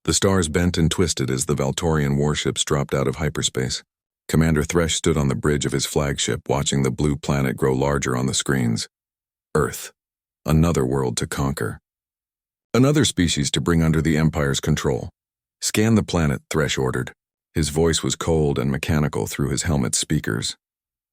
The stars bent and twisted as the Valtorian warships dropped out of hyperspace. Commander Thresh stood on the bridge of his flagship, watching the blue planet grow larger on the screens. Earth. Another world to conquer. Another species to bring under the Empire's control. Scan the planet, Thresh ordered. His voice was cold and mechanical through his helmet's speakers.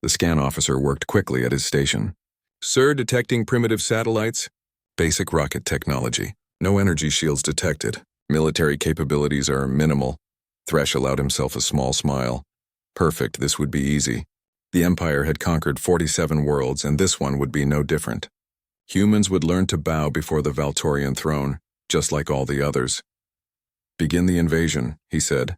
The scan officer worked quickly at his station. Sir, detecting primitive satellites. Basic rocket technology. No energy shields detected. Military capabilities are minimal. Thresh allowed himself a small smile. Perfect, this would be easy. The Empire had conquered 47 worlds, and this one would be no different. Humans would learn to bow before the Valtorian throne, just like all the others. Begin the invasion, he said.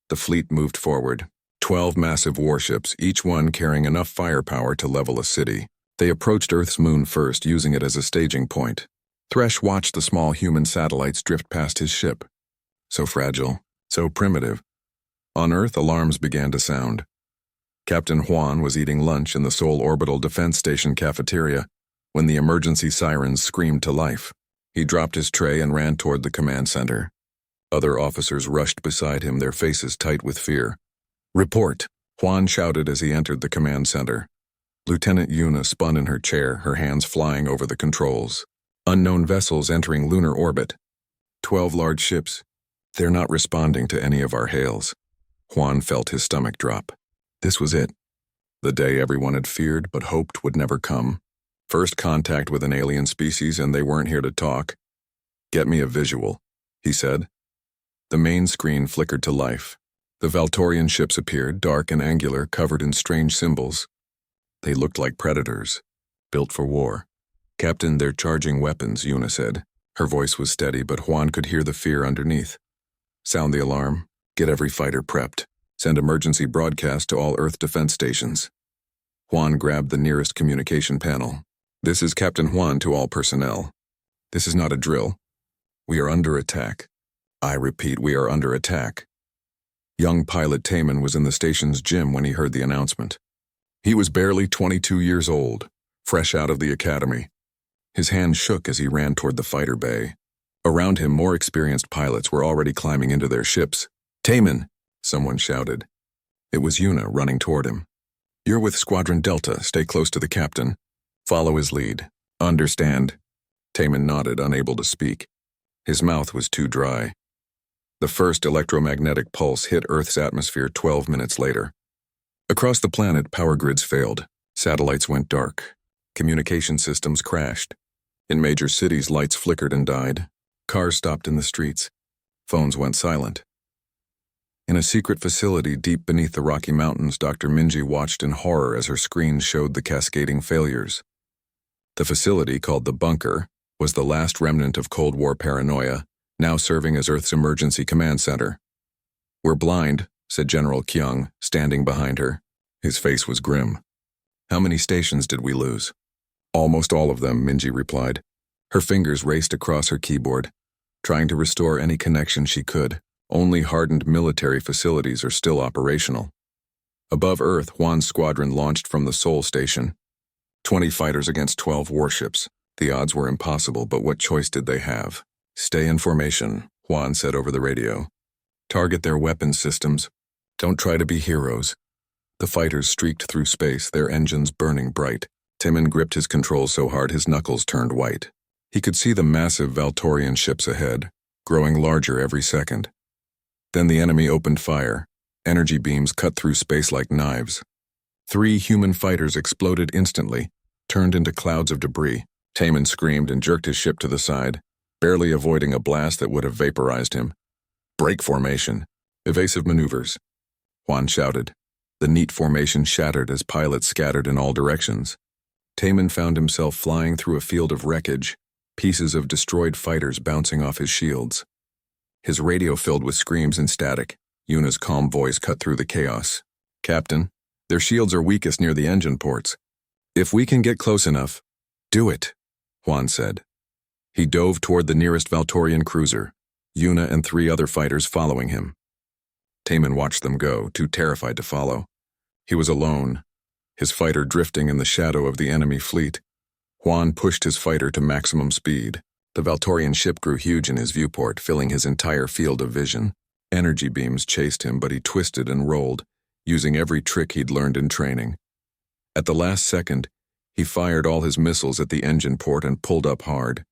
The fleet moved forward. 12 massive warships, each one carrying enough firepower to level a city. They approached Earth's moon first, using it as a staging point. Thresh watched the small human satellites drift past his ship. So fragile, so primitive. On Earth, alarms began to sound. Captain Juan was eating lunch in the Sol Orbital Defense Station cafeteria when the emergency sirens screamed to life. He dropped his tray and ran toward the command center. Other officers rushed beside him, their faces tight with fear. Report, Juan shouted as he entered the command center. Lieutenant Yuna spun in her chair, her hands flying over the controls. Unknown vessels entering lunar orbit. 12 large ships. They're not responding to any of our hails. Juan felt his stomach drop. This was it. The day everyone had feared but hoped would never come. First contact with an alien species, and they weren't here to talk. Get me a visual, he said. The main screen flickered to life. The Valtorian ships appeared, dark and angular, covered in strange symbols. They looked like predators, built for war. Captain, they're charging weapons, Yuna said. Her voice was steady, but Juan could hear the fear underneath. Sound the alarm. Get every fighter prepped. Send emergency broadcast to all Earth defense stations. Juan grabbed the nearest communication panel. This is Captain Juan to all personnel. This is not a drill. We are under attack. I repeat, we are under attack. Young pilot Taman was in the station's gym when he heard the announcement. He was barely 22 years old, fresh out of the academy. His hand shook as he ran toward the fighter bay. Around him, more experienced pilots were already climbing into their ships. Taman, someone shouted. It was Yuna running toward him. You're with Squadron Delta. Stay close to the captain. Follow his lead. Understand? Taman nodded, unable to speak. His mouth was too dry. The first electromagnetic pulse hit Earth's atmosphere 12 minutes later. Across the planet, power grids failed. Satellites went dark. Communication systems crashed. In major cities, lights flickered and died. Cars stopped in the streets. Phones went silent. In a secret facility deep beneath the Rocky Mountains, Dr. Minji watched in horror as her screen showed the cascading failures. The facility, called the Bunker, was the last remnant of Cold War paranoia, now serving as Earth's emergency command center. We're blind, said General Kyung, standing behind her. His face was grim. How many stations did we lose? Almost all of them, Minji replied. Her fingers raced across her keyboard, trying to restore any connection she could. Only hardened military facilities are still operational. Above Earth, Juan's squadron launched from the Sol station. 20 fighters against 12 warships. The odds were impossible, but what choice did they have? Stay in formation, Juan said over the radio. Target their weapons systems. Don't try to be heroes. The fighters streaked through space, their engines burning bright. Timon gripped his controls so hard his knuckles turned white. He could see the massive Valtorian ships ahead, growing larger every second. Then the enemy opened fire. Energy beams cut through space like knives. 3 human fighters exploded instantly, turned into clouds of debris. Taman screamed and jerked his ship to the side, barely avoiding a blast that would have vaporized him. Break formation. Evasive maneuvers. Juan shouted. The neat formation shattered as pilots scattered in all directions. Taman found himself flying through a field of wreckage, pieces of destroyed fighters bouncing off his shields. His radio filled with screams and static. Yuna's calm voice cut through the chaos. Captain, their shields are weakest near the engine ports. If we can get close enough, do it, Juan said. He dove toward the nearest Valtorian cruiser, Yuna and 3 other fighters following him. Taman watched them go, too terrified to follow. He was alone, his fighter drifting in the shadow of the enemy fleet. Juan pushed his fighter to maximum speed. The Valtorian ship grew huge in his viewport, filling his entire field of vision. Energy beams chased him, but he twisted and rolled, using every trick he'd learned in training. At the last second, he fired all his missiles at the engine port and pulled up hard.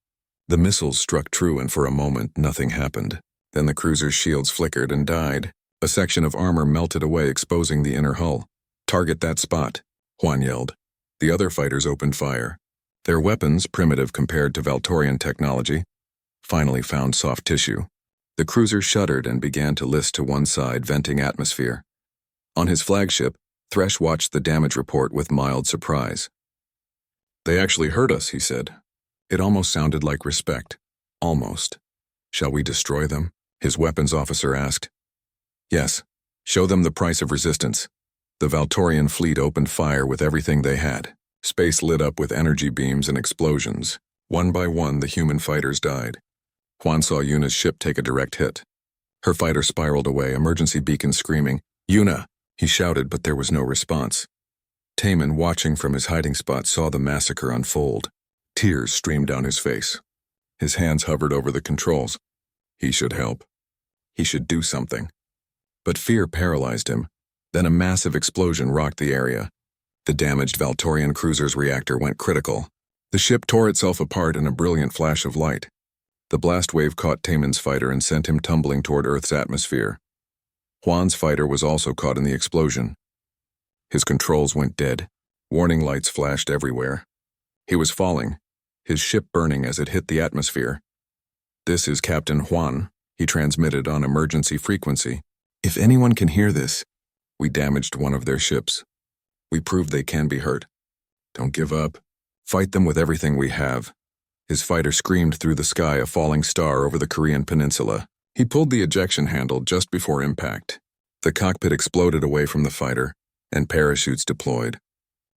The missiles struck true, and for a moment, nothing happened. Then the cruiser's shields flickered and died. A section of armor melted away, exposing the inner hull. "Target that spot," Juan yelled. The other fighters opened fire. Their weapons, primitive compared to Valtorian technology, finally found soft tissue. The cruiser shuddered and began to list to one side, venting atmosphere. On his flagship, Thresh watched the damage report with mild surprise. "They actually hurt us," he said. It almost sounded like respect. Almost. "Shall we destroy them?" his weapons officer asked. "Yes. Show them the price of resistance." The Valtorian fleet opened fire with everything they had. Space lit up with energy beams and explosions. One by one, the human fighters died. Juan saw Yuna's ship take a direct hit. Her fighter spiraled away, emergency beacon screaming, "Yuna!" he shouted, but there was no response. Taman, watching from his hiding spot, saw the massacre unfold. Tears streamed down his face. His hands hovered over the controls. He should help. He should do something. But fear paralyzed him. Then a massive explosion rocked the area. The damaged Valtorian cruiser's reactor went critical. The ship tore itself apart in a brilliant flash of light. The blast wave caught Taman's fighter and sent him tumbling toward Earth's atmosphere. Juan's fighter was also caught in the explosion. His controls went dead. Warning lights flashed everywhere. He was falling, his ship burning as it hit the atmosphere. "This is Captain Juan," he transmitted on emergency frequency. "If anyone can hear this, we damaged one of their ships. We proved they can be hurt. Don't give up. Fight them with everything we have." His fighter screamed through the sky, a falling star over the Korean peninsula. He pulled the ejection handle just before impact. The cockpit exploded away from the fighter, and parachutes deployed.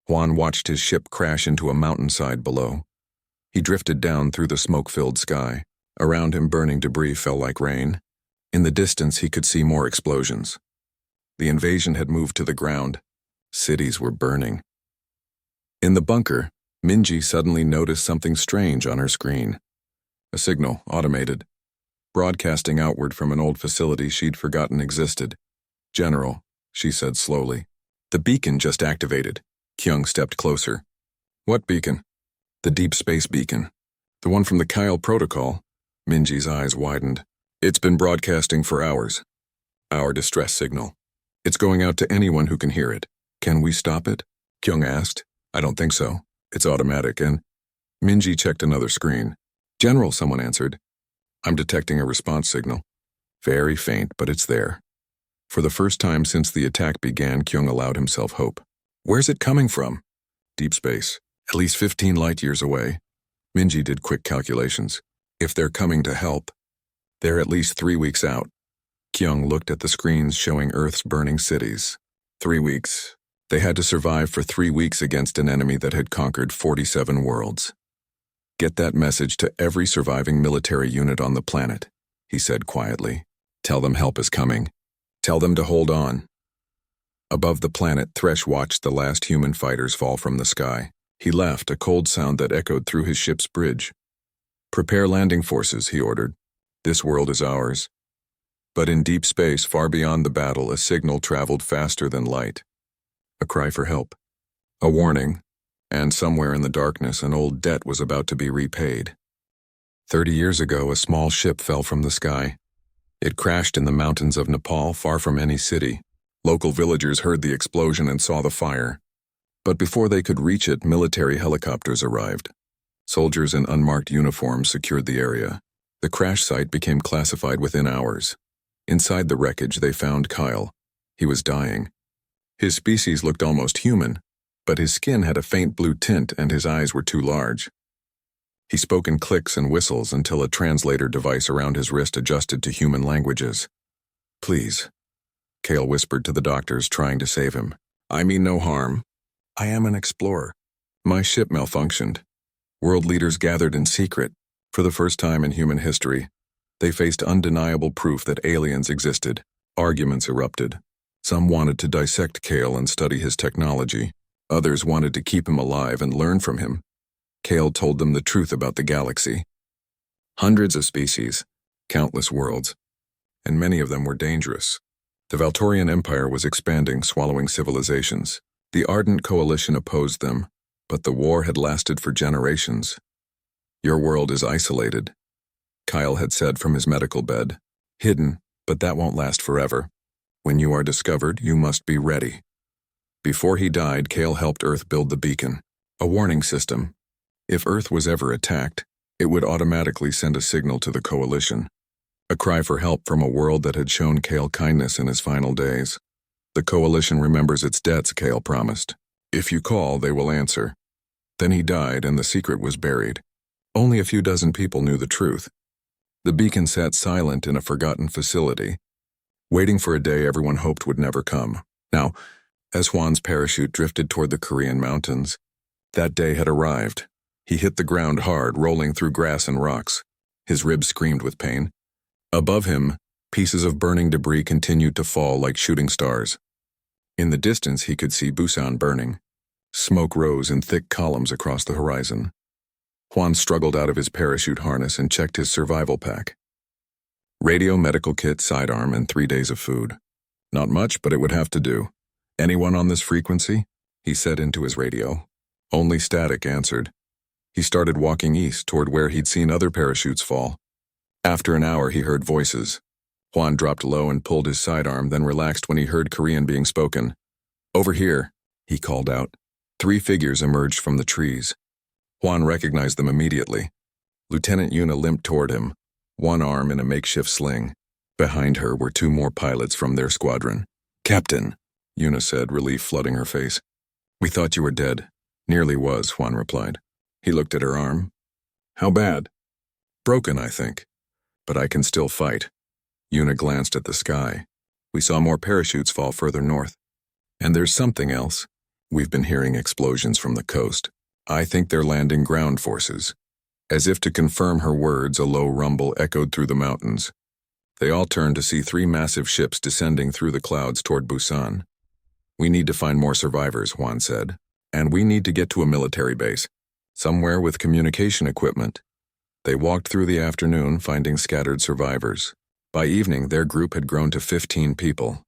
Juan watched his ship crash into a mountainside below. He drifted down through the smoke-filled sky. Around him, burning debris fell like rain. In the distance, he could see more explosions. The invasion had moved to the ground. Cities were burning. In the bunker, Minji suddenly noticed something strange on her screen. A signal, automated, broadcasting outward from an old facility she'd forgotten existed. "General," she said slowly. "The beacon just activated." Kyung stepped closer. "What beacon?" "The deep space beacon. The one from the Kyle protocol." Minji's eyes widened. "It's been broadcasting for hours. Our distress signal. It's going out to anyone who can hear it. Can we stop it?" Kyung asked. "I don't think so. It's automatic and—" Minji checked another screen. "General," someone answered. "I'm detecting a response signal. Very faint, but it's there." For the first time since the attack began, Kyung allowed himself hope. "Where's it coming from?" "Deep space. At least 15 light years away." Minji did quick calculations. "If they're coming to help, they're at least 3 weeks out." Kyung looked at the screens showing Earth's burning cities. 3 weeks. They had to survive for 3 weeks against an enemy that had conquered 47 worlds. "Get that message to every surviving military unit on the planet," he said quietly. "Tell them help is coming. Tell them to hold on." Above the planet, Thresh watched the last human fighters fall from the sky. He left, a cold sound that echoed through his ship's bridge. "Prepare landing forces," he ordered. "This world is ours." But in deep space, far beyond the battle, a signal traveled faster than light. A cry for help. A warning. And somewhere in the darkness, an old debt was about to be repaid. 30 years ago, a small ship fell from the sky. It crashed in the mountains of Nepal, far from any city. Local villagers heard the explosion and saw the fire. But before they could reach it, military helicopters arrived. Soldiers in unmarked uniforms secured the area. The crash site became classified within hours. Inside the wreckage, they found Kyle. He was dying. His species looked almost human, but his skin had a faint blue tint and his eyes were too large. He spoke in clicks and whistles until a translator device around his wrist adjusted to human languages. "Please," Kale whispered to the doctors, trying to save him. "I mean no harm. I am an explorer. My ship malfunctioned." World leaders gathered in secret. For the first time in human history, they faced undeniable proof that aliens existed. Arguments erupted. Some wanted to dissect Kale and study his technology. Others wanted to keep him alive and learn from him. Kale told them the truth about the galaxy. Hundreds of species, countless worlds, and many of them were dangerous. The Valtorian Empire was expanding, swallowing civilizations. The Ardent Coalition opposed them, but the war had lasted for generations. Your world is isolated, Kyle had said from his medical bed. Hidden, but that won't last forever. When you are discovered, you must be ready. Before he died, Kale helped Earth build the beacon, a warning system. If Earth was ever attacked, it would automatically send a signal to the Coalition. A cry for help from a world that had shown Kale kindness in his final days. The Coalition remembers its debts, Kale promised. If you call, they will answer. Then he died and the secret was buried. Only a few dozen people knew the truth. The beacon sat silent in a forgotten facility, waiting for a day everyone hoped would never come. Now, as Juan's parachute drifted toward the Korean mountains, that day had arrived. He hit the ground hard, rolling through grass and rocks. His ribs screamed with pain. Above him, pieces of burning debris continued to fall like shooting stars. In the distance, he could see Busan burning. Smoke rose in thick columns across the horizon. Juan struggled out of his parachute harness and checked his survival pack. Radio, medical kit, sidearm, and 3 days of food. Not much, but it would have to do. Anyone on this frequency? He said into his radio. Only static answered. He started walking east toward where he'd seen other parachutes fall. After an hour, he heard voices. Juan dropped low and pulled his sidearm, then relaxed when he heard Korean being spoken. Over here, he called out. 3 figures emerged from the trees. Juan recognized them immediately. Lieutenant Yuna limped toward him, one arm in a makeshift sling. Behind her were 2 more pilots from their squadron. Captain, Yuna said, relief flooding her face. We thought you were dead. Nearly was, Juan replied. He looked at her arm. How bad? Broken, I think. But I can still fight. Yuna glanced at the sky. We saw more parachutes fall further north. And there's something else. We've been hearing explosions from the coast. I think they're landing ground forces. As if to confirm her words, a low rumble echoed through the mountains. They all turned to see 3 massive ships descending through the clouds toward Busan. We need to find more survivors, Juan said. And we need to get to a military base, somewhere with communication equipment. They walked through the afternoon, finding scattered survivors. By evening, their group had grown to 15 people,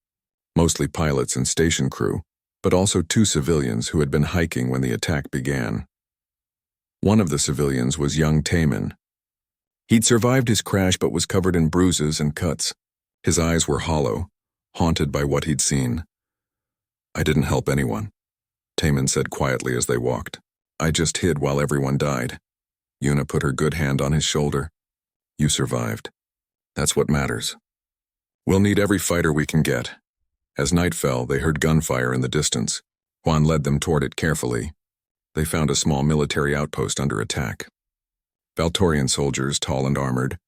mostly pilots and station crew, but also 2 civilians who had been hiking when the attack began. One of the civilians was young Taemin. He'd survived his crash but was covered in bruises and cuts. His eyes were hollow, haunted by what he'd seen. I didn't help anyone, Taemin said quietly as they walked. I just hid while everyone died. Yuna put her good hand on his shoulder. You survived. That's what matters. We'll need every fighter we can get. As night fell, they heard gunfire in the distance. Juan led them toward it carefully. They found a small military outpost under attack. Valtorian soldiers, tall and armored,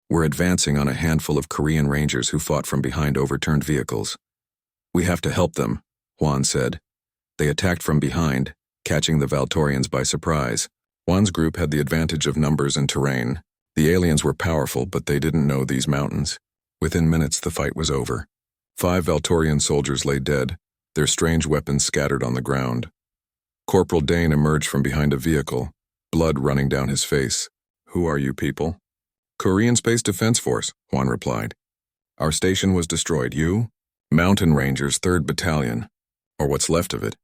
were advancing on a handful of Korean rangers who fought from behind overturned vehicles. We have to help them, Juan said. They attacked from behind, catching the Valtorians by surprise. Juan's group had the advantage of numbers and terrain. The aliens were powerful, but they didn't know these mountains. Within minutes, the fight was over. 5 Valtorian soldiers lay dead, their strange weapons scattered on the ground. Corporal Dane emerged from behind a vehicle, blood running down his face. Who are you people? Korean Space Defense Force, Juan replied. Our station was destroyed. You? Mountain Rangers, 3rd Battalion. Or what's left of it.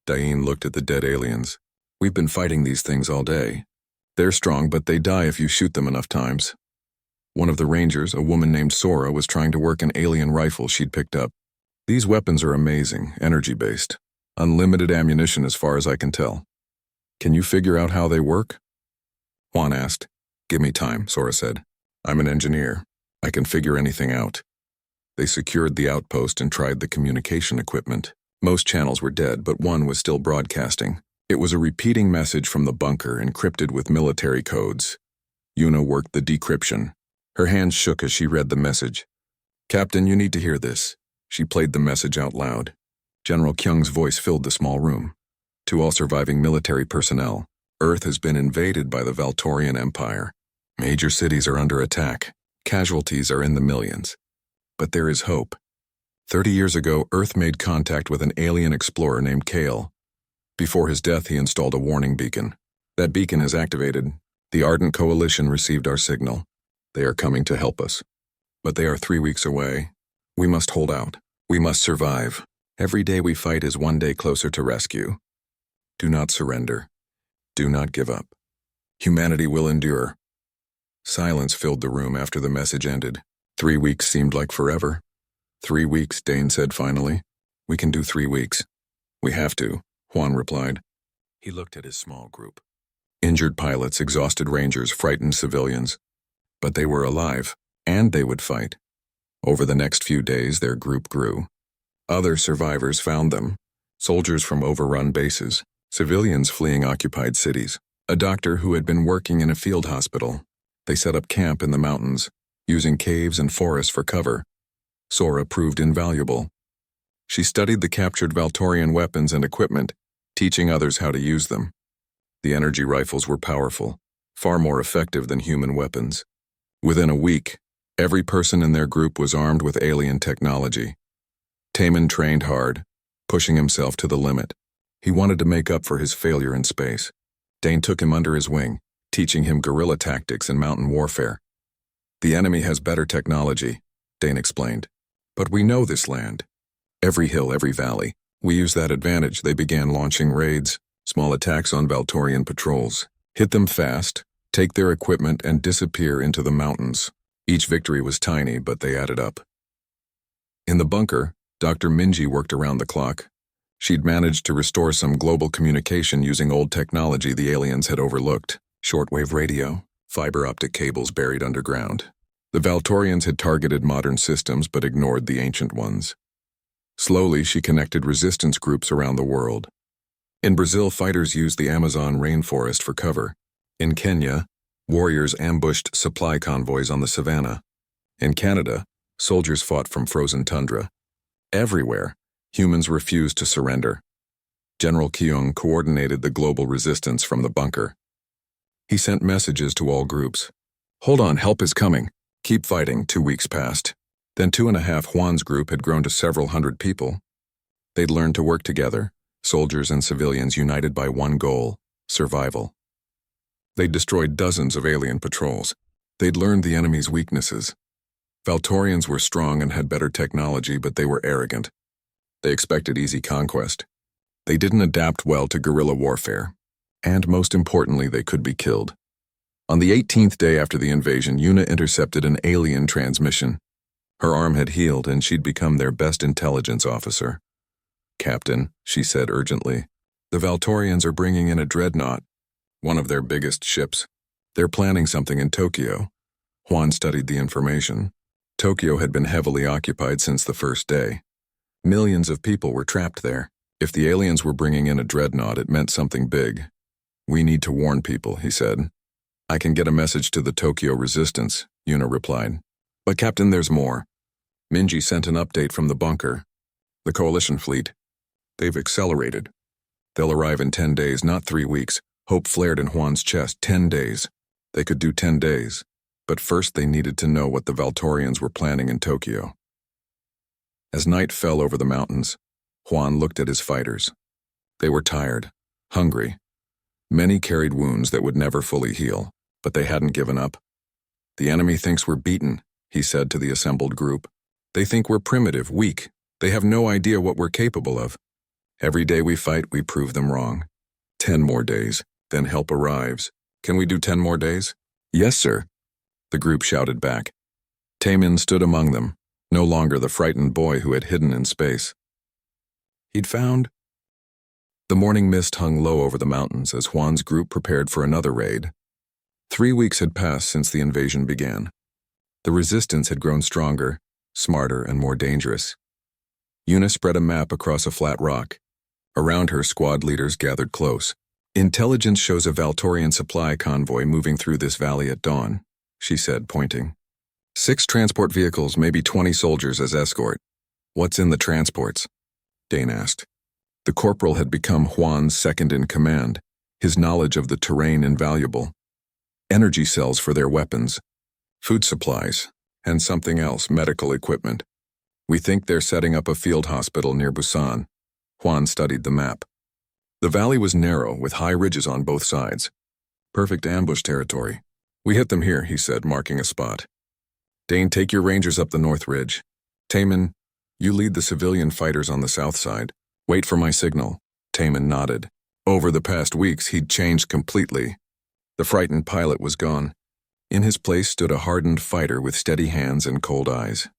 Dain looked at the dead aliens. We've been fighting these things all day. They're strong, but they die if you shoot them enough times. One of the Rangers, a woman named Sora, was trying to work an alien rifle she'd picked up. These weapons are amazing, energy-based. Unlimited ammunition as far as I can tell. Can you figure out how they work? Juan asked. Give me time, Sora said. I'm an engineer. I can figure anything out. They secured the outpost and tried the communication equipment. Most channels were dead, but one was still broadcasting. It was a repeating message from the bunker, encrypted with military codes. Yuna worked the decryption. Her hands shook as she read the message. Captain, you need to hear this. She played the message out loud. General Kyung's voice filled the small room. To all surviving military personnel, Earth has been invaded by the Valtorian Empire. Major cities are under attack. Casualties are in the millions. But there is hope. 30 years ago, Earth made contact with an alien explorer named Kale. Before his death, he installed a warning beacon. That beacon has activated. The Ardent Coalition received our signal. They are coming to help us. But they are 3 weeks away. We must hold out. We must survive. Every day we fight is one day closer to rescue. Do not surrender. Do not give up. Humanity will endure. Silence filled the room after the message ended. 3 weeks seemed like forever. 3 weeks, Dane said finally. We can do 3 weeks. We have to, Juan replied. He looked at his small group. Injured pilots, exhausted rangers, frightened civilians. But they were alive, and they would fight. Over the next few days, their group grew. Other survivors found them. Soldiers from overrun bases, civilians fleeing occupied cities, a doctor who had been working in a field hospital. They set up camp in the mountains, using caves and forests for cover. Sora proved invaluable. She studied the captured Valtorian weapons and equipment, teaching others how to use them. The energy rifles were powerful, far more effective than human weapons. Within a week, every person in their group was armed with alien technology. Taman trained hard, pushing himself to the limit. He wanted to make up for his failure in space. Dane took him under his wing, teaching him guerrilla tactics and mountain warfare. The enemy has better technology, Dane explained. But we know this land. Every hill, every valley. We use that advantage. They began launching raids, small attacks on Valtorian patrols. Hit them fast, take their equipment, and disappear into the mountains. Each victory was tiny, but they added up. In the bunker, Dr. Minji worked around the clock. She'd managed to restore some global communication using old technology the aliens had overlooked. Shortwave radio, fiber optic cables buried underground. The Valtorians had targeted modern systems but ignored the ancient ones. Slowly, she connected resistance groups around the world. In Brazil, fighters used the Amazon rainforest for cover. In Kenya, warriors ambushed supply convoys on the savannah. In Canada, soldiers fought from frozen tundra. Everywhere, humans refused to surrender. General Keung coordinated the global resistance from the bunker. He sent messages to all groups. Hold on, help is coming. Keep fighting. 2 weeks passed. Then 2.5 Juan's group had grown to several hundred people. They'd learned to work together, soldiers and civilians united by one goal, survival. They'd destroyed dozens of alien patrols. They'd learned the enemy's weaknesses. Valtorians were strong and had better technology, but they were arrogant. They expected easy conquest. They didn't adapt well to guerrilla warfare. And most importantly, they could be killed. On the 18th day after the invasion, Yuna intercepted an alien transmission. Her arm had healed, and she'd become their best intelligence officer. Captain, she said urgently, the Valtorians are bringing in a dreadnought, one of their biggest ships. They're planning something in Tokyo. Juan studied the information. Tokyo had been heavily occupied since the first day. Millions of people were trapped there. If the aliens were bringing in a dreadnought, it meant something big. We need to warn people, he said. I can get a message to the Tokyo resistance, Yuna replied. But Captain, there's more. Minji sent an update from the bunker. The coalition fleet. They've accelerated. They'll arrive in 10 days, not 3 weeks. Hope flared in Juan's chest. 10 days. They could do 10 days. But first they needed to know what the Valtorians were planning in Tokyo. As night fell over the mountains, Juan looked at his fighters. They were tired, hungry. Many carried wounds that would never fully heal, but they hadn't given up. The enemy thinks we're beaten, he said to the assembled group. They think we're primitive, weak. They have no idea what we're capable of. Every day we fight, we prove them wrong. 10 more days, then help arrives. Can we do 10 more days? Yes, sir. The group shouted back. Taman stood among them, no longer the frightened boy who had hidden in space. He'd found. The morning mist hung low over the mountains as Juan's group prepared for another raid. 3 weeks had passed since the invasion began. The resistance had grown stronger, smarter, and more dangerous. Yuna spread a map across a flat rock. Around her, squad leaders gathered close. Intelligence shows a Valtorian supply convoy moving through this valley at dawn, she said, pointing. 6 transport vehicles, maybe 20 soldiers as escort. What's in the transports? Dane asked. The corporal had become Juan's second in command, his knowledge of the terrain invaluable. Energy cells for their weapons, food supplies, and something else, medical equipment. We think they're setting up a field hospital near Busan. Juan studied the map. The valley was narrow, with high ridges on both sides. Perfect ambush territory. We hit them here, he said, marking a spot. Dane, take your rangers up the north ridge. Taman, you lead the civilian fighters on the south side. Wait for my signal. Taman nodded. Over the past weeks, he'd changed completely. The frightened pilot was gone. In his place stood a hardened fighter with steady hands and cold eyes.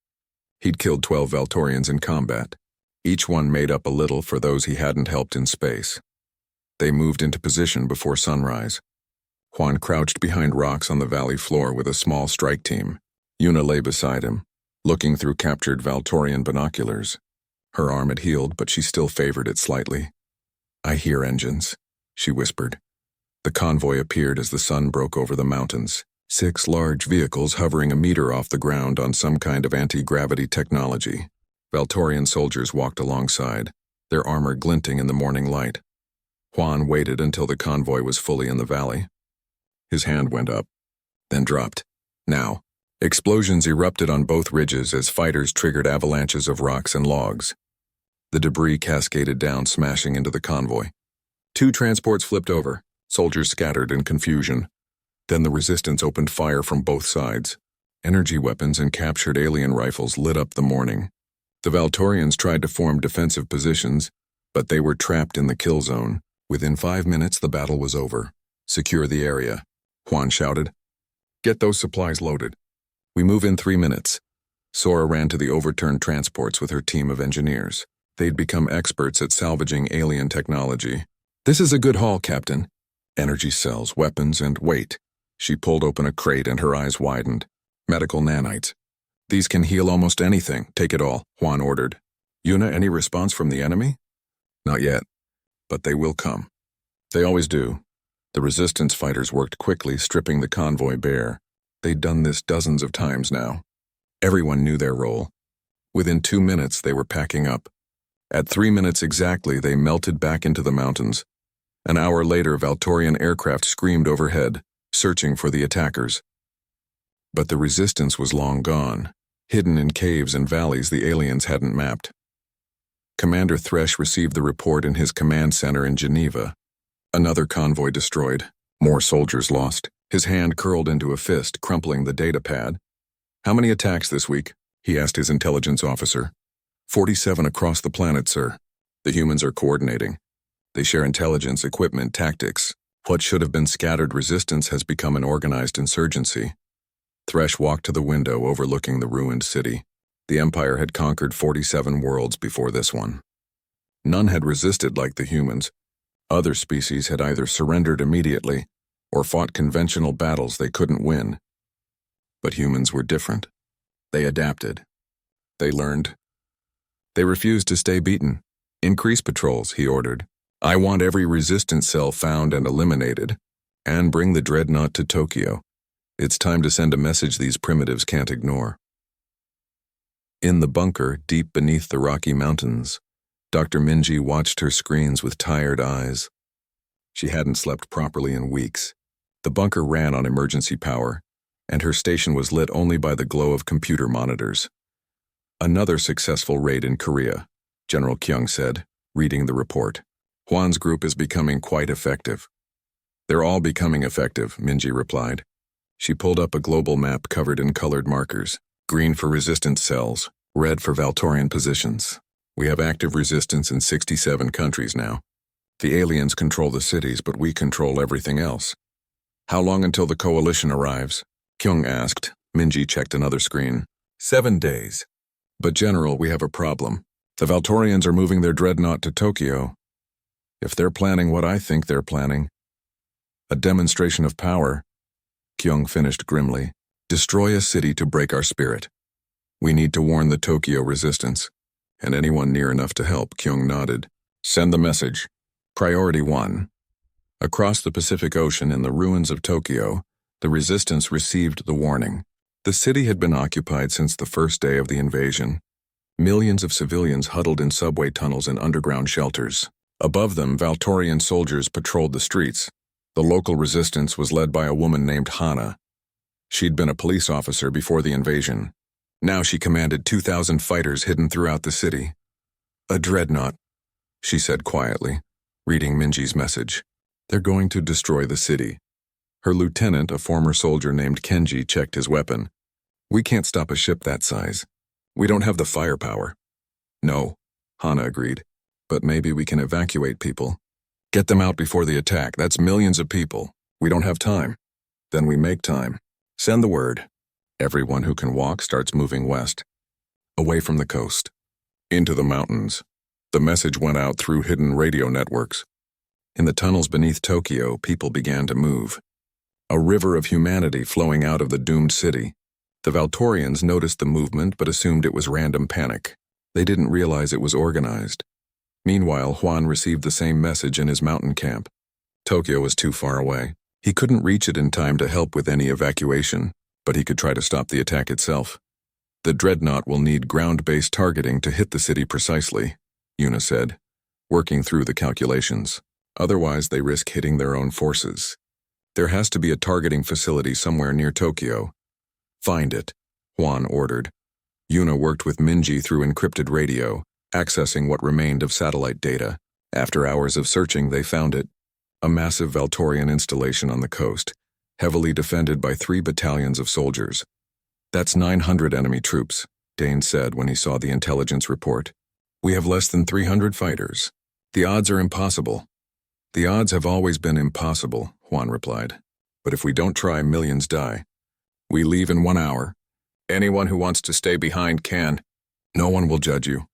He'd killed 12 Valtorians in combat. Each one made up a little for those he hadn't helped in space. They moved into position before sunrise. Juan crouched behind rocks on the valley floor with a small strike team. Yuna lay beside him, looking through captured Valtorian binoculars. Her arm had healed, but she still favored it slightly. I hear engines, she whispered. The convoy appeared as the sun broke over the mountains. 6 large vehicles hovering a meter off the ground on some kind of anti-gravity technology. Valtorian soldiers walked alongside, their armor glinting in the morning light. Juan waited until the convoy was fully in the valley. His hand went up, then dropped. Now, explosions erupted on both ridges as fighters triggered avalanches of rocks and logs. The debris cascaded down, smashing into the convoy. 2 transports flipped over, soldiers scattered in confusion. Then the resistance opened fire from both sides. Energy weapons and captured alien rifles lit up the morning. The Valtorians tried to form defensive positions, but they were trapped in the kill zone. Within 5 minutes, the battle was over. Secure the area, Juan shouted. Get those supplies loaded. We move in 3 minutes. Sora ran to the overturned transports with her team of engineers. They'd become experts at salvaging alien technology. This is a good haul, Captain. Energy cells, weapons, and wait. She pulled open a crate and her eyes widened. Medical nanites. These can heal almost anything. Take it all, Juan ordered. Yuna, any response from the enemy? Not yet, but they will come. They always do. The resistance fighters worked quickly, stripping the convoy bare. They'd done this dozens of times now. Everyone knew their role. Within 2 minutes, they were packing up. At 3 minutes exactly, they melted back into the mountains. An hour later, Valtorian aircraft screamed overhead, searching for the attackers. But the resistance was long gone, hidden in caves and valleys the aliens hadn't mapped. Commander Thresh received the report in his command center in Geneva. Another convoy destroyed, more soldiers lost. His hand curled into a fist, crumpling the data pad. How many attacks this week? He asked his intelligence officer. 47 across the planet, sir. The humans are coordinating. They share intelligence, equipment, tactics. What should have been scattered resistance has become an organized insurgency. Thresh walked to the window overlooking the ruined city. The Empire had conquered 47 worlds before this one. None had resisted like the humans. Other species had either surrendered immediately or fought conventional battles they couldn't win. But humans were different. They adapted. They learned. They refused to stay beaten. Increase patrols, he ordered. I want every resistance cell found and eliminated, and bring the dreadnought to Tokyo. It's time to send a message these primitives can't ignore. In the bunker, deep beneath the Rocky Mountains, Dr. Minji watched her screens with tired eyes. She hadn't slept properly in weeks. The bunker ran on emergency power, and her station was lit only by the glow of computer monitors. Another successful raid in Korea, General Kyung said, reading the report. Juan's group is becoming quite effective. They're all becoming effective, Minji replied. She pulled up a global map covered in colored markers. Green for resistance cells, red for Valtorian positions. We have active resistance in 67 countries now. The aliens control the cities, but we control everything else. How long until the coalition arrives? Kyung asked. Minji checked another screen. 7 days. But General, we have a problem. The Valtorians are moving their dreadnought to Tokyo. If they're planning what I think they're planning, a demonstration of power, Kyung finished grimly, destroy a city to break our spirit. We need to warn the Tokyo resistance, and anyone near enough to help, Kyung nodded. Send the message. Priority 1. Across the Pacific Ocean in the ruins of Tokyo, the resistance received the warning. The city had been occupied since the first day of the invasion. Millions of civilians huddled in subway tunnels and underground shelters. Above them, Valtorian soldiers patrolled the streets. The local resistance was led by a woman named Hana. She'd been a police officer before the invasion. Now she commanded 2,000 fighters hidden throughout the city. A dreadnought, she said quietly, reading Minji's message. They're going to destroy the city. Her lieutenant, a former soldier named Kenji, checked his weapon. "We can't stop a ship that size. We don't have the firepower." "No," Hana agreed. "But maybe we can evacuate people. Get them out before the attack. That's millions of people. We don't have time." "Then we make time. Send the word." Everyone who can walk starts moving west, away from the coast, into the mountains. The message went out through hidden radio networks. In the tunnels beneath Tokyo, people began to move. A river of humanity flowing out of the doomed city. The Valtorians noticed the movement but assumed it was random panic. They didn't realize it was organized. Meanwhile, Juan received the same message in his mountain camp. Tokyo was too far away. He couldn't reach it in time to help with any evacuation, but he could try to stop the attack itself. "The dreadnought will need ground-based targeting to hit the city precisely," Yuna said, working through the calculations. "Otherwise, they risk hitting their own forces. There has to be a targeting facility somewhere near Tokyo." "Find it," Juan ordered. Yuna worked with Minji through encrypted radio, accessing what remained of satellite data. After hours of searching, they found it. A massive Valtorian installation on the coast, heavily defended by 3 battalions of soldiers. "That's 900 enemy troops," Dane said when he saw the intelligence report. "We have less than 300 fighters. The odds are impossible." "The odds have always been impossible," Juan replied. "But if we don't try, millions die. We leave in 1 hour. Anyone who wants to stay behind can. No one will judge you."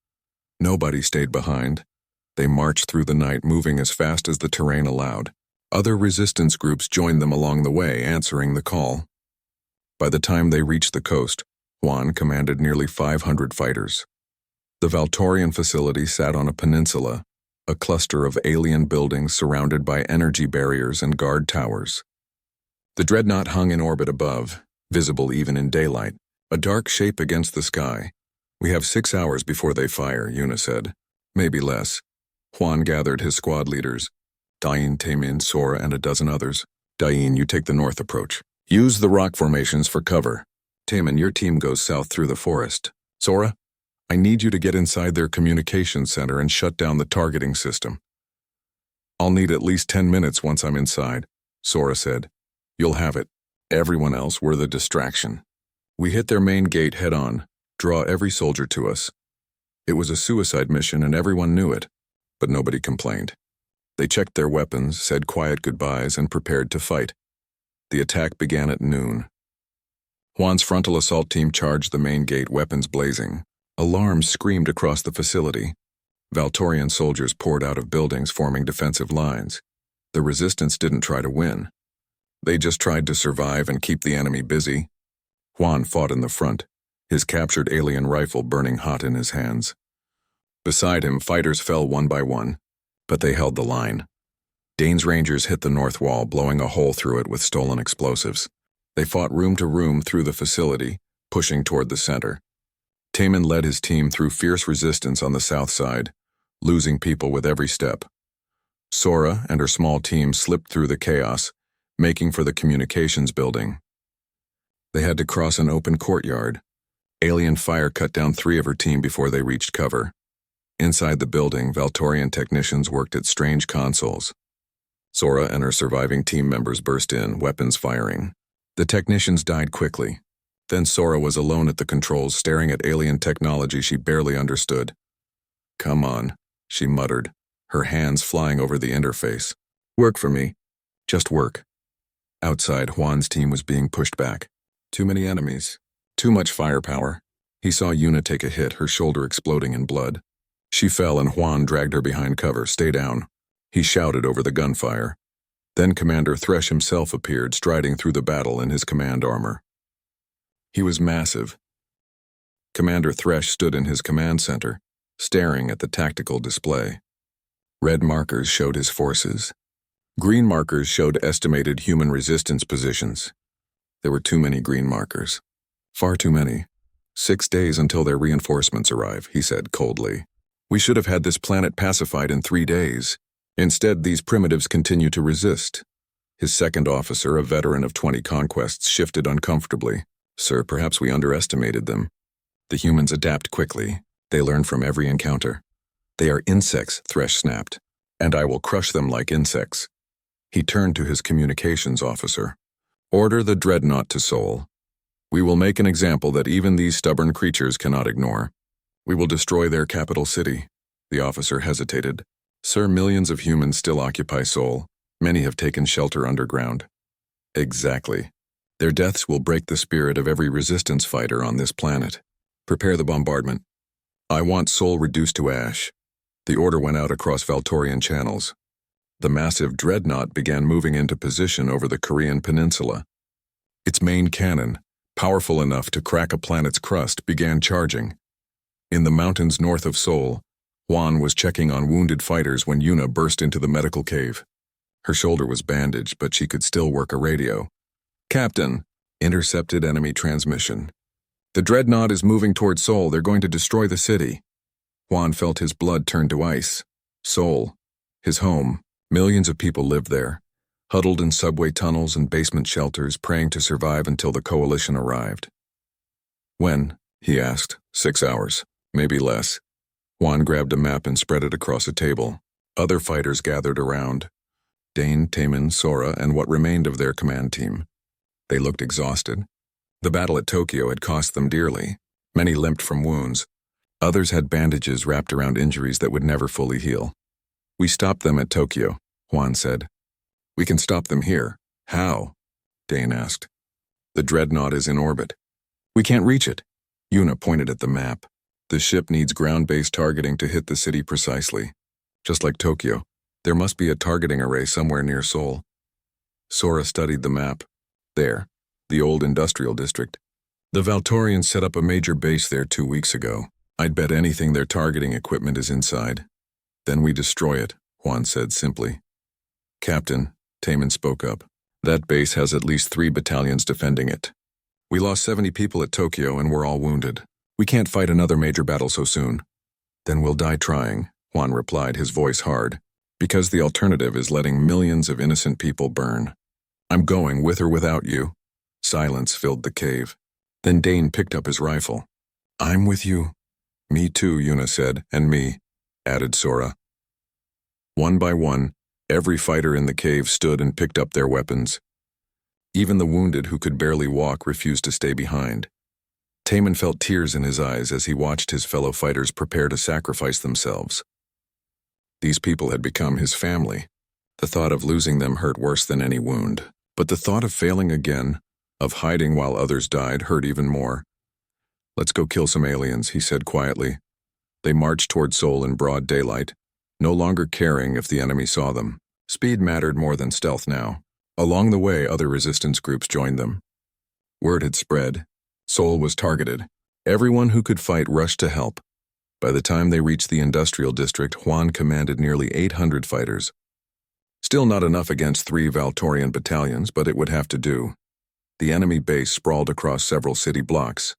Nobody stayed behind. They marched through the night, moving as fast as the terrain allowed. Other resistance groups joined them along the way, answering the call. By the time they reached the coast, Juan commanded nearly 500 fighters. The Valtorian facility sat on a peninsula, a cluster of alien buildings surrounded by energy barriers and guard towers. The dreadnought hung in orbit above, visible even in daylight, a dark shape against the sky. "We have 6 hours before they fire," Yuna said. "Maybe less." Juan gathered his squad leaders, Dain, Taemin, Sora, and a dozen others. "Dain, you take the north approach. Use the rock formations for cover. Taemin, your team goes south through the forest. Sora, I need you to get inside their communications center and shut down the targeting system." "I'll need at least 10 minutes once I'm inside," Sora said. "You'll have it. Everyone else, we're the distraction. We hit their main gate head-on, draw every soldier to us. It was a suicide mission and everyone knew it, but nobody complained. They checked their weapons, said quiet goodbyes, and prepared to fight. The attack began at noon. Juan's frontal assault team charged the main gate, weapons blazing. Alarms screamed across the facility. Valtorian soldiers poured out of buildings, forming defensive lines. The resistance didn't try to win. They just tried to survive and keep the enemy busy. Juan fought in the front, his captured alien rifle burning hot in his hands. Beside him, fighters fell one by one, but they held the line. Dane's Rangers hit the north wall, blowing a hole through it with stolen explosives. They fought room to room through the facility, pushing toward the center. Taemin led his team through fierce resistance on the south side, losing people with every step. Sora and her small team slipped through the chaos, making for the communications building. They had to cross an open courtyard. Alien fire cut down 3 of her team before they reached cover. Inside the building, Valtorian technicians worked at strange consoles. Sora and her surviving team members burst in, weapons firing. The technicians died quickly. Then Sora was alone at the controls, staring at alien technology she barely understood. "Come on," she muttered, her hands flying over the interface. "Work for me. Just work." Outside, Juan's team was being pushed back. Too many enemies. Too much firepower. He saw Yuna take a hit, her shoulder exploding in blood. She fell and Juan dragged her behind cover. "Stay down," he shouted over the gunfire. Then Commander Thresh himself appeared, striding through the battle in his command armor. He was massive. Commander Thresh stood in his command center, staring at the tactical display. Red markers showed his forces. Green markers showed estimated human resistance positions. There were too many green markers. Far too many. 6 days until their reinforcements arrive, he said coldly. We should have had this planet pacified in 3 days. Instead, these primitives continue to resist. His second officer, a veteran of 20 conquests, shifted uncomfortably. Sir, perhaps we underestimated them. The humans adapt quickly. They learn from every encounter. They are insects, Thresh snapped, and I will crush them like insects. He turned to his communications officer. Order the dreadnought to Sol. We will make an example that even these stubborn creatures cannot ignore. We will destroy their capital city. The officer hesitated. Sir, millions of humans still occupy Sol. Many have taken shelter underground. Exactly. Their deaths will break the spirit of every resistance fighter on this planet. Prepare the bombardment. I want Sol reduced to ash. The order went out across Valtorian channels. The massive dreadnought began moving into position over the Korean peninsula. Its main cannon, powerful enough to crack a planet's crust, began charging. In the mountains north of Seoul, Juan was checking on wounded fighters when Yuna burst into the medical cave. Her shoulder was bandaged, but she could still work a radio. Captain, intercepted enemy transmission. The dreadnought is moving toward Seoul. They're going to destroy the city. Juan felt his blood turn to ice. Seoul, his home. Millions of people lived there, huddled in subway tunnels and basement shelters, praying to survive until the coalition arrived. When? He asked. 6 hours, maybe less. Juan grabbed a map and spread it across a table. Other fighters gathered around. Dane, Taemin, Sora, and what remained of their command team. They looked exhausted. The battle at Tokyo had cost them dearly. Many limped from wounds. Others had bandages wrapped around injuries that would never fully heal. We stopped them at Tokyo, Juan said. We can stop them here. How? Dane asked. The dreadnought is in orbit. We can't reach it. Yuna pointed at the map. The ship needs ground-based targeting to hit the city precisely. Just like Tokyo, there must be a targeting array somewhere near Seoul. Sora studied the map. There, the old industrial district. The Valtorians set up a major base there 2 weeks ago. I'd bet anything their targeting equipment is inside. Then we destroy it, Juan said simply. Captain, Taemin spoke up. That base has at least 3 battalions defending it. We lost 70 people at Tokyo and we're all wounded. We can't fight another major battle so soon. Then we'll die trying, Juan replied, his voice hard. Because the alternative is letting millions of innocent people burn. I'm going with or without you. Silence filled the cave. Then Dane picked up his rifle. I'm with you. Me too, Yuna said, and me, added Sora. One by one, every fighter in the cave stood and picked up their weapons. Even the wounded who could barely walk refused to stay behind. Taemin felt tears in his eyes as he watched his fellow fighters prepare to sacrifice themselves. These people had become his family. The thought of losing them hurt worse than any wound. But the thought of failing again, of hiding while others died, hurt even more. Let's go kill some aliens, he said quietly. They marched toward Seoul in broad daylight, no longer caring if the enemy saw them. Speed mattered more than stealth now. Along the way, other resistance groups joined them. Word had spread. Seoul was targeted. Everyone who could fight rushed to help. By the time they reached the industrial district, Juan commanded nearly 800 fighters. Still not enough against 3 Valtorian battalions, but it would have to do. The enemy base sprawled across several city blocks.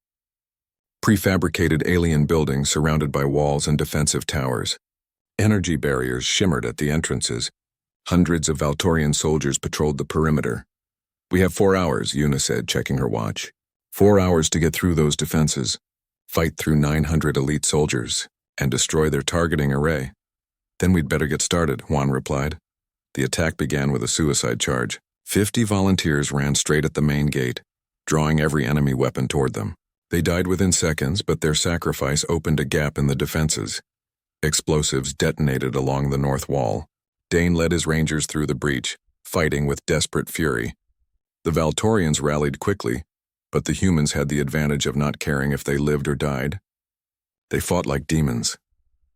Prefabricated alien buildings surrounded by walls and defensive towers. Energy barriers shimmered at the entrances. Hundreds of Valtorian soldiers patrolled the perimeter. We have 4 hours, Yuna said, checking her watch. 4 hours to get through those defenses, fight through 900 elite soldiers, and destroy their targeting array. Then we'd better get started, Juan replied. The attack began with a suicide charge. 50 volunteers ran straight at the main gate, drawing every enemy weapon toward them. They died within seconds, but their sacrifice opened a gap in the defenses. Explosives detonated along the north wall. Dane led his rangers through the breach, fighting with desperate fury. The Valtorians rallied quickly, but the humans had the advantage of not caring if they lived or died. They fought like demons.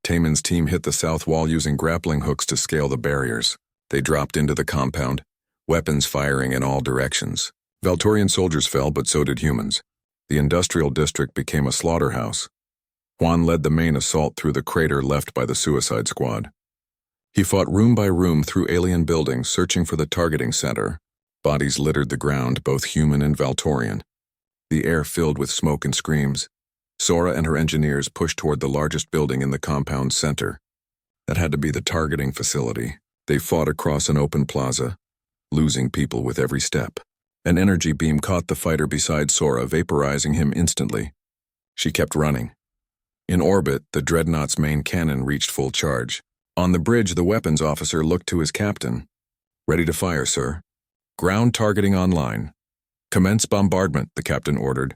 Taemin's team hit the south wall using grappling hooks to scale the barriers. They dropped into the compound, weapons firing in all directions. Valtorian soldiers fell, but so did humans. The industrial district became a slaughterhouse. Juan led the main assault through the crater left by the suicide squad. He fought room by room through alien buildings, searching for the targeting center. Bodies littered the ground, both human and Valtorian. The air filled with smoke and screams. Sora and her engineers pushed toward the largest building in the compound's center. That had to be the targeting facility. They fought across an open plaza, losing people with every step. An energy beam caught the fighter beside Sora, vaporizing him instantly. She kept running. In orbit, the dreadnought's main cannon reached full charge. On the bridge, the weapons officer looked to his captain. Ready to fire, sir. Ground targeting online. Commence bombardment, the captain ordered.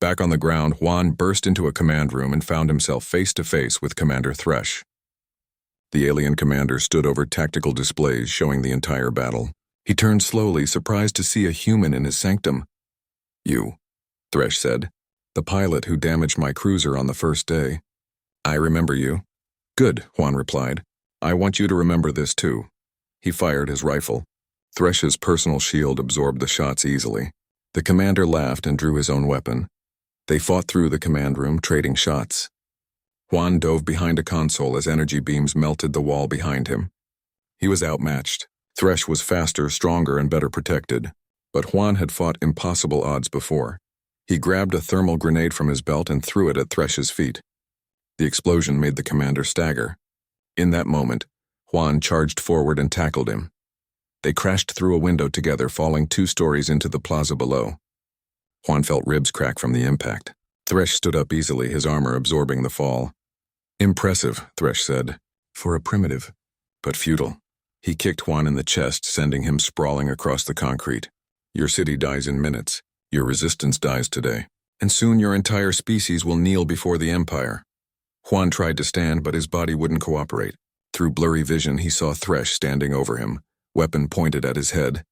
Back on the ground, Juan burst into a command room and found himself face to face with Commander Thresh. The alien commander stood over tactical displays showing the entire battle. He turned slowly, surprised to see a human in his sanctum. You, Thresh said. The pilot who damaged my cruiser on the first day. I remember you. Good, Juan replied. I want you to remember this too. He fired his rifle. Thresh's personal shield absorbed the shots easily. The commander laughed and drew his own weapon. They fought through the command room, trading shots. Juan dove behind a console as energy beams melted the wall behind him. He was outmatched. Thresh was faster, stronger, and better protected. But Juan had fought impossible odds before. He grabbed a thermal grenade from his belt and threw it at Thresh's feet. The explosion made the commander stagger. In that moment, Juan charged forward and tackled him. They crashed through a window together, falling 2 stories into the plaza below. Juan felt ribs crack from the impact. Thresh stood up easily, his armor absorbing the fall. Impressive, Thresh said, for a primitive, but futile. He kicked Juan in the chest, sending him sprawling across the concrete. Your city dies in minutes. Your resistance dies today. And soon your entire species will kneel before the Empire. Juan tried to stand, but his body wouldn't cooperate. Through blurry vision, he saw Thresh standing over him, weapon pointed at his head.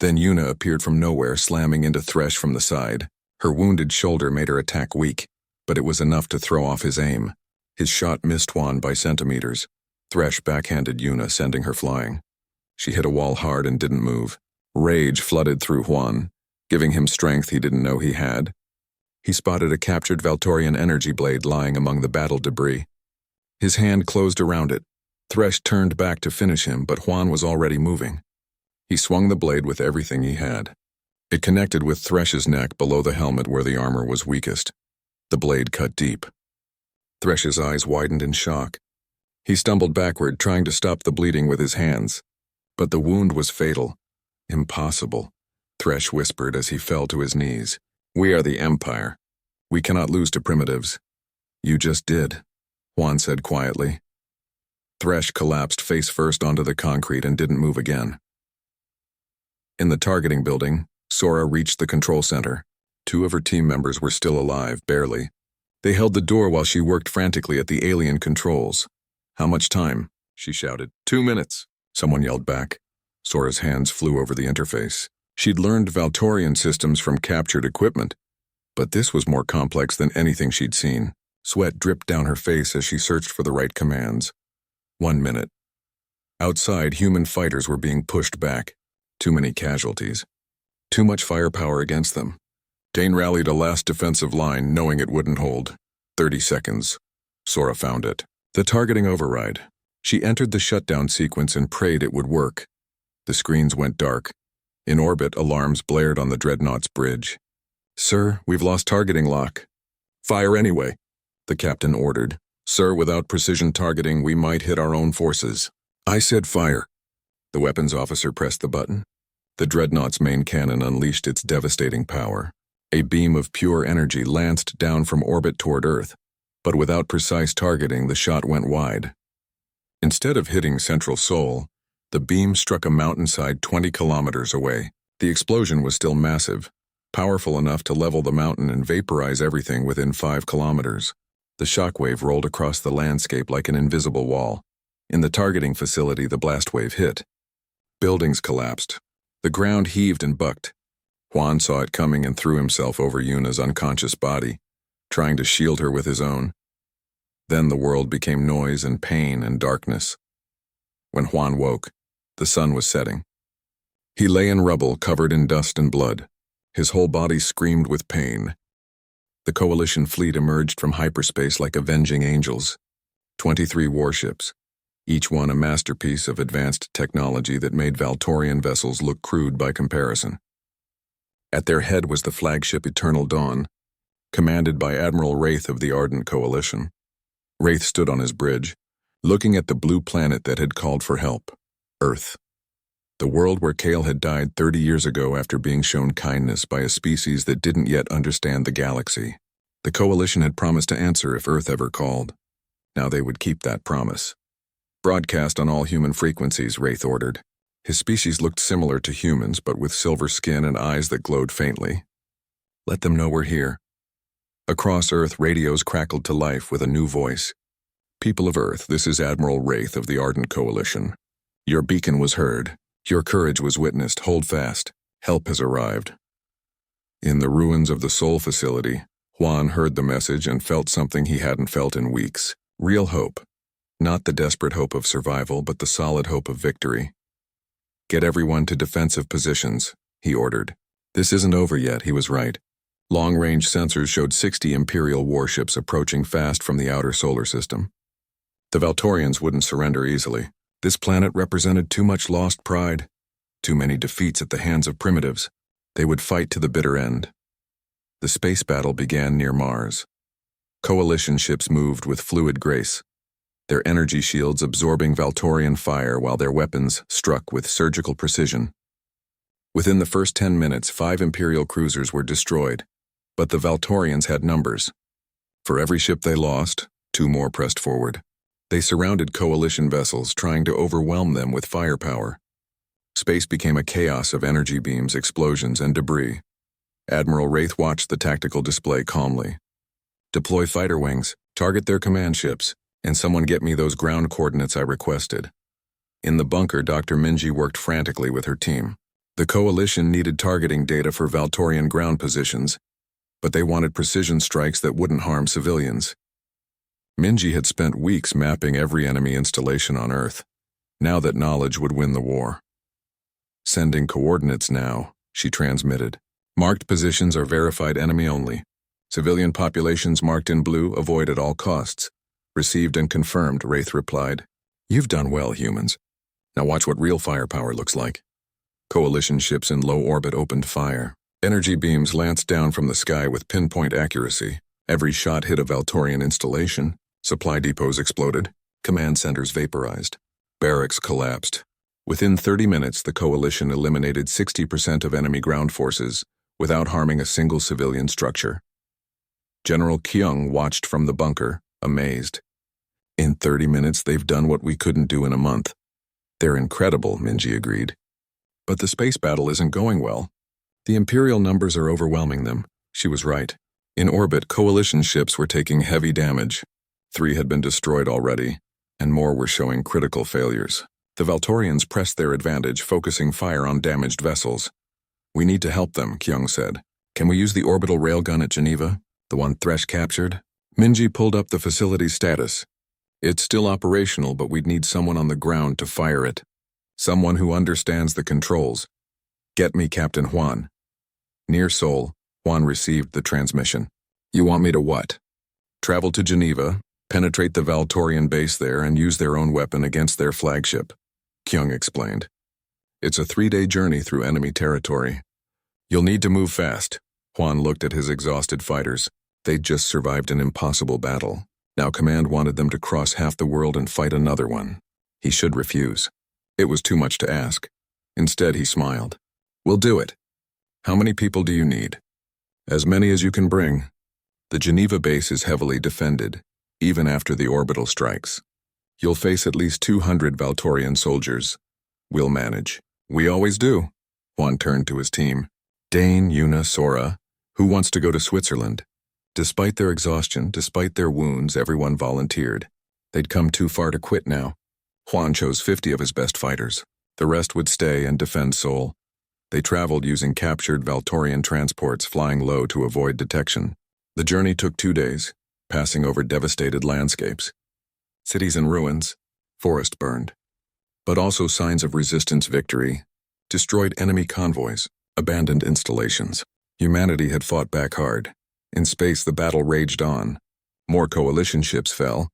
Then Yuna appeared from nowhere, slamming into Thresh from the side. Her wounded shoulder made her attack weak, but it was enough to throw off his aim. His shot missed Juan by centimeters. Thresh backhanded Yuna, sending her flying. She hit a wall hard and didn't move. Rage flooded through Juan, giving him strength he didn't know he had. He spotted a captured Valtorian energy blade lying among the battle debris. His hand closed around it. Thresh turned back to finish him, but Juan was already moving. He swung the blade with everything he had. It connected with Thresh's neck below the helmet where the armor was weakest. The blade cut deep. Thresh's eyes widened in shock. He stumbled backward, trying to stop the bleeding with his hands. But the wound was fatal. Impossible, Thresh whispered as he fell to his knees. We are the Empire. We cannot lose to primitives. You just did, Juan said quietly. Thresh collapsed face first onto the concrete and didn't move again. In the targeting building, Sora reached the control center. 2 of her team members were still alive, barely. They held the door while she worked frantically at the alien controls. How much time? She shouted. 2 minutes, someone yelled back. Sora's hands flew over the interface. She'd learned Valtorian systems from captured equipment, but this was more complex than anything she'd seen. Sweat dripped down her face as she searched for the right commands. 1 minute. Outside, human fighters were being pushed back. Too many casualties. Too much firepower against them. Dane rallied a last defensive line, knowing it wouldn't hold. 30 seconds. Sora found it. The targeting override. She entered the shutdown sequence and prayed it would work. The screens went dark. In orbit, alarms blared on the Dreadnought's bridge. Sir, we've lost targeting lock. Fire anyway, the captain ordered. Sir, without precision targeting, we might hit our own forces. I said fire. The weapons officer pressed the button. The Dreadnought's main cannon unleashed its devastating power. A beam of pure energy lanced down from orbit toward Earth, but without precise targeting, the shot went wide. Instead of hitting Central Seoul, the beam struck a mountainside 20 kilometers away. The explosion was still massive, powerful enough to level the mountain and vaporize everything within 5 kilometers. The shockwave rolled across the landscape like an invisible wall. In the targeting facility, the blast wave hit. Buildings collapsed. The ground heaved and bucked. Juan saw it coming and threw himself over Yuna's unconscious body, trying to shield her with his own. Then the world became noise and pain and darkness. When Juan woke, the sun was setting. He lay in rubble, covered in dust and blood. His whole body screamed with pain. The Coalition fleet emerged from hyperspace like avenging angels. 23 warships, each one a masterpiece of advanced technology that made Valtorian vessels look crude by comparison. At their head was the flagship Eternal Dawn, commanded by Admiral Wraith of the Ardent Coalition. Wraith stood on his bridge, looking at the blue planet that had called for help, Earth. The world where Kale had died 30 years ago after being shown kindness by a species that didn't yet understand the galaxy. The Coalition had promised to answer if Earth ever called. Now they would keep that promise. Broadcast on all human frequencies, Wraith ordered. His species looked similar to humans, but with silver skin and eyes that glowed faintly. Let them know we're here. Across Earth, radios crackled to life with a new voice. People of Earth, this is Admiral Wraith of the Ardent Coalition. Your beacon was heard. Your courage was witnessed. Hold fast. Help has arrived. In the ruins of the Sol facility, Juan heard the message and felt something he hadn't felt in weeks. Real hope. Not the desperate hope of survival, but the solid hope of victory. Get everyone to defensive positions, he ordered. This isn't over yet, he was right. Long-range sensors showed 60 Imperial warships approaching fast from the outer solar system. The Valtorians wouldn't surrender easily. This planet represented too much lost pride, too many defeats at the hands of primitives. They would fight to the bitter end. The space battle began near Mars. Coalition ships moved with fluid grace, their energy shields absorbing Valtorian fire while their weapons struck with surgical precision. Within the first 10 minutes, 5 Imperial cruisers were destroyed, but the Valtorians had numbers. For every ship they lost, 2 more pressed forward. They surrounded Coalition vessels, trying to overwhelm them with firepower. Space became a chaos of energy beams, explosions, and debris. Admiral Wraith watched the tactical display calmly. Deploy fighter wings, target their command ships, and someone get me those ground coordinates I requested. In the bunker, Dr. Minji worked frantically with her team. The Coalition needed targeting data for Valtorian ground positions, but they wanted precision strikes that wouldn't harm civilians. Minji had spent weeks mapping every enemy installation on Earth. Now that knowledge would win the war. Sending coordinates now, she transmitted. Marked positions are verified enemy only. Civilian populations marked in blue avoid at all costs. Received and confirmed, Wraith replied. You've done well, humans. Now watch what real firepower looks like. Coalition ships in low orbit opened fire. Energy beams lanced down from the sky with pinpoint accuracy. Every shot hit a Valtorian installation. Supply depots exploded. Command centers vaporized. Barracks collapsed. Within 30 minutes, the Coalition eliminated 60% of enemy ground forces without harming a single civilian structure. General Kyung watched from the bunker, amazed. In 30 minutes, they've done what we couldn't do in a month. They're incredible, Minji agreed. But the space battle isn't going well. The Imperial numbers are overwhelming them. She was right. In orbit, Coalition ships were taking heavy damage. 3 had been destroyed already, and more were showing critical failures. The Valtorians pressed their advantage, focusing fire on damaged vessels. We need to help them, Kyung said. Can we use the orbital railgun at Geneva, the one Thresh captured? Minji pulled up the facility's status. It's still operational, but we'd need someone on the ground to fire it. Someone who understands the controls. Get me Captain Juan. Near Seoul, Juan received the transmission. You want me to what? Travel to Geneva, penetrate the Valtorian base there, and use their own weapon against their flagship, Kyung explained. It's a 3-day journey through enemy territory. You'll need to move fast. Juan looked at his exhausted fighters. They'd just survived an impossible battle. Now Command wanted them to cross half the world and fight another one. He should refuse. It was too much to ask. Instead, he smiled. We'll do it. How many people do you need? As many as you can bring. The Geneva base is heavily defended, even after the orbital strikes. You'll face at least 200 Valtorian soldiers. We'll manage. We always do. Juan turned to his team. Dane, Yuna, Sora. Who wants to go to Switzerland? Despite their exhaustion, despite their wounds, everyone volunteered. They'd come too far to quit now. Juan chose 50 of his best fighters. The rest would stay and defend Seoul. They traveled using captured Valtorian transports, flying low to avoid detection. The journey took 2 days, passing over devastated landscapes. Cities in ruins, forest burned. But also signs of resistance victory, destroyed enemy convoys, abandoned installations. Humanity had fought back hard. In space, the battle raged on. More coalition ships fell,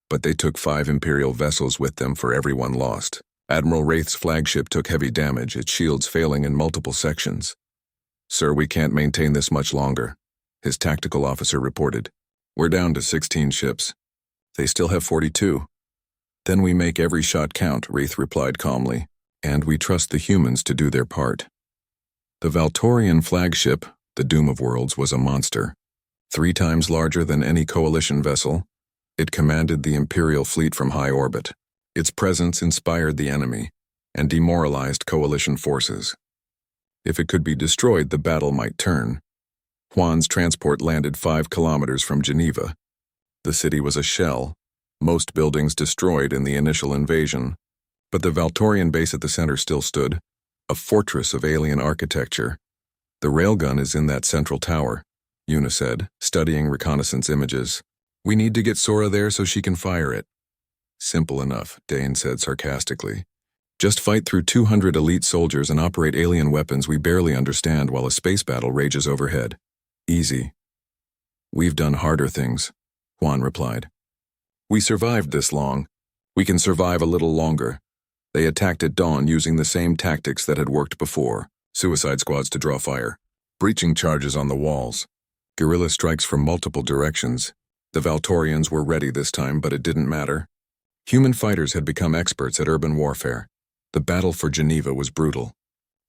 but they took 5 Imperial vessels with them for everyone lost. Admiral Wraith's flagship took heavy damage, its shields failing in multiple sections. Sir, we can't maintain this much longer, his tactical officer reported. We're down to 16 ships. They still have 42. Then we make every shot count, Wraith replied calmly, and we trust the humans to do their part. The Valtorian flagship, the Doom of Worlds, was a monster. 3 times larger than any coalition vessel, it commanded the Imperial fleet from high orbit. Its presence inspired the enemy. and demoralized coalition forces. If it could be destroyed, the battle might turn. Juan's transport landed 5 kilometers from Geneva. The city was a shell, most buildings destroyed in the initial invasion, but the Valtorian base at the center still stood, a fortress of alien architecture. The railgun is in that central tower, Una said, studying reconnaissance images. We need to get Sora there so she can fire it. Simple enough, Dane said sarcastically. Just fight through 200 elite soldiers and operate alien weapons we barely understand while a space battle rages overhead. Easy. We've done harder things, Juan replied. We survived this long. We can survive a little longer. They attacked at dawn using the same tactics that had worked before. Suicide squads to draw fire. Breaching charges on the walls. Guerrilla strikes from multiple directions. The Valtorians were ready this time, but it didn't matter. Human fighters had become experts at urban warfare. The battle for Geneva was brutal.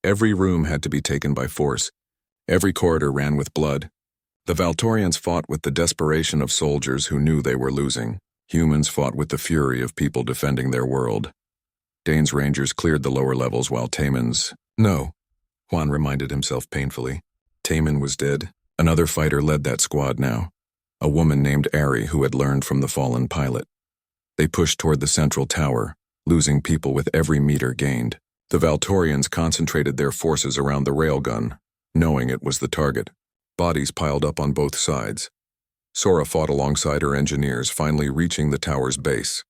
Every room had to be taken by force. Every corridor ran with blood. The Valtorians fought with the desperation of soldiers who knew they were losing. Humans fought with the fury of people defending their world. Dane's rangers cleared the lower levels while Taman's... No, Juan reminded himself painfully. Taman was dead. Another fighter led that squad now. A woman named Ari who had learned from the fallen pilot. They pushed toward the central tower, losing people with every meter gained. The Valtorians concentrated their forces around the railgun, knowing it was the target. Bodies piled up on both sides. Sora fought alongside her engineers, finally reaching the tower's base.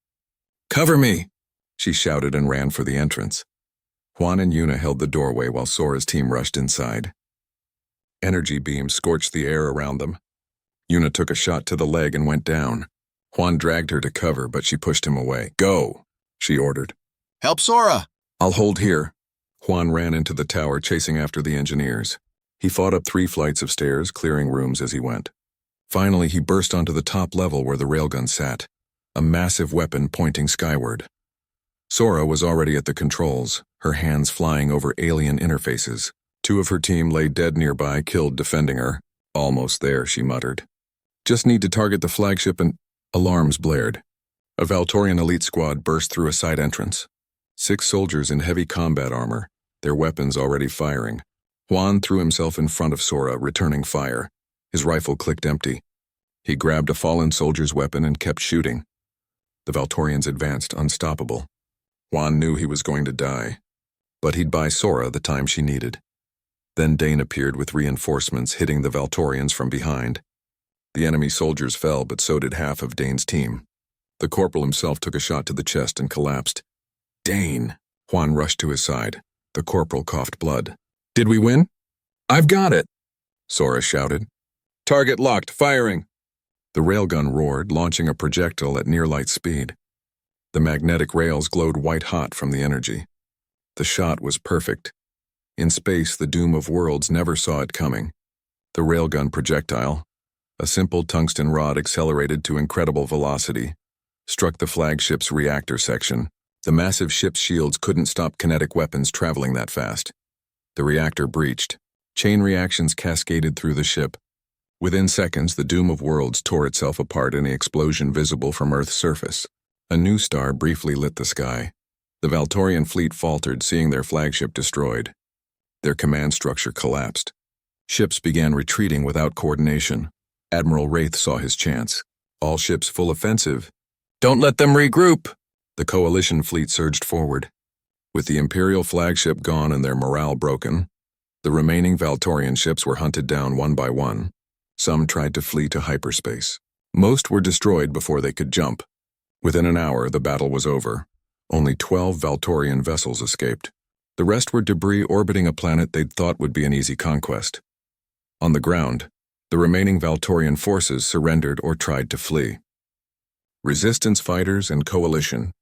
Cover me! She shouted and ran for the entrance. Juan and Una held the doorway while Sora's team rushed inside. Energy beams scorched the air around them. Una took a shot to the leg and went down. Juan dragged her to cover, but she pushed him away. Go, she ordered. Help Sora! I'll hold here. Juan ran into the tower, chasing after the engineers. He fought up 3 flights of stairs, clearing rooms as he went. Finally, he burst onto the top level where the railgun sat, a massive weapon pointing skyward. Sora was already at the controls, her hands flying over alien interfaces. 2 of her team lay dead nearby, killed defending her. Almost there, she muttered. Just need to target the flagship and... Alarms blared. A Valtorian elite squad burst through a side entrance. 6 soldiers in heavy combat armor, their weapons already firing. Juan threw himself in front of Sora, returning fire. His rifle clicked empty. He grabbed a fallen soldier's weapon and kept shooting. The Valtorians advanced, unstoppable. Juan knew he was going to die, but he'd buy Sora the time she needed. Then Dane appeared with reinforcements, hitting the Valtorians from behind. The enemy soldiers fell, but so did half of Dane's team. The corporal himself took a shot to the chest and collapsed. Dane! Juan rushed to his side. The corporal coughed blood. Did we win? I've got it! Sora shouted. Target locked, firing! The railgun roared, launching a projectile at near-light speed. The magnetic rails glowed white-hot from the energy. The shot was perfect. In space, the doom of worlds never saw it coming. The railgun projectile, a simple tungsten rod accelerated to incredible velocity, struck the flagship's reactor section. The massive ship's shields couldn't stop kinetic weapons traveling that fast. The reactor breached. Chain reactions cascaded through the ship. Within seconds, the doom of worlds tore itself apart in the explosion visible from Earth's surface. A new star briefly lit the sky. The Valtorian fleet faltered, seeing their flagship destroyed. Their command structure collapsed. Ships began retreating without coordination. Admiral Wraith saw his chance. All ships full offensive. Don't let them regroup! The coalition fleet surged forward. With the Imperial flagship gone and their morale broken, the remaining Valtorian ships were hunted down one by one. Some tried to flee to hyperspace. Most were destroyed before they could jump. Within an hour, the battle was over. Only 12 Valtorian vessels escaped. The rest were debris orbiting a planet they'd thought would be an easy conquest. On the ground, the remaining Valtorian forces surrendered or tried to flee. Resistance fighters and coalition,